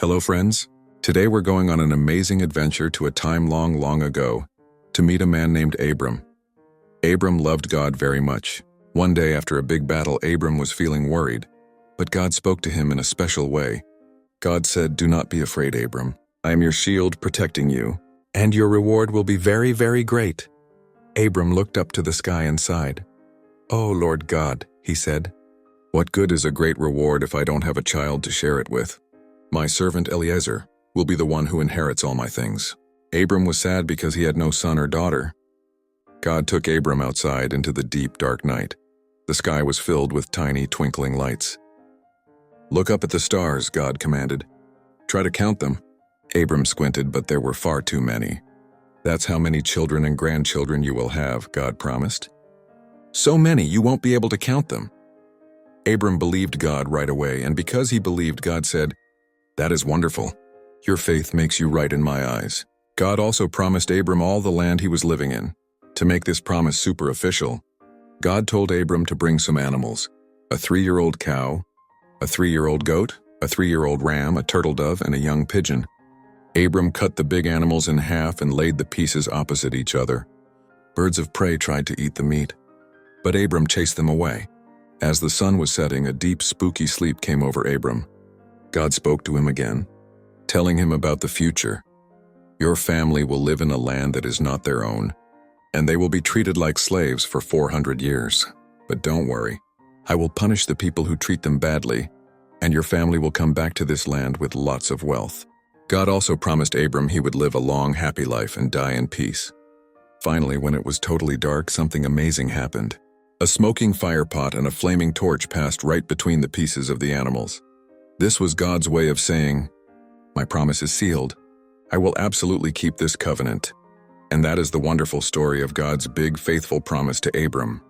Hello friends, today we're going on an amazing adventure to a time long, long ago to meet a man named Abram. Abram loved God very much. One day after a big battle, Abram was feeling worried, but God spoke to him in a special way. God said, "Do not be afraid, Abram. I am your shield protecting you, and your reward will be very, very great." Abram looked up to the sky and sighed. "Oh, Lord God," he said, "what good is a great reward if I don't have a child to share it with? My servant Eliezer will be the one who inherits all my things." Abram was sad because he had no son or daughter. God took Abram outside into the deep, dark night. The sky was filled with tiny, twinkling lights. "Look up at the stars," God commanded. "Try to count them." Abram squinted, but there were far too many. "That's how many children and grandchildren you will have," God promised. "So many, you won't be able to count them." Abram believed God right away, and because he believed, God said, "That is wonderful. Your faith makes you right in my eyes." God also promised Abram all the land he was living in. To make this promise super official, God told Abram to bring some animals: a 3-year-old cow, a 3-year-old goat, a 3-year-old ram, a turtle dove, and a young pigeon. Abram cut the big animals in half and laid the pieces opposite each other. Birds of prey tried to eat the meat, but Abram chased them away. As the sun was setting, a deep, spooky sleep came over Abram. God spoke to him again, telling him about the future. "Your family will live in a land that is not their own, and they will be treated like slaves for 400 years. But don't worry, I will punish the people who treat them badly, and your family will come back to this land with lots of wealth." God also promised Abram he would live a long, happy life and die in peace. Finally, when it was totally dark, something amazing happened. A smoking fire pot and a flaming torch passed right between the pieces of the animals. This was God's way of saying, "My promise is sealed. I will absolutely keep this covenant." And that is the wonderful story of God's big, faithful promise to Abram.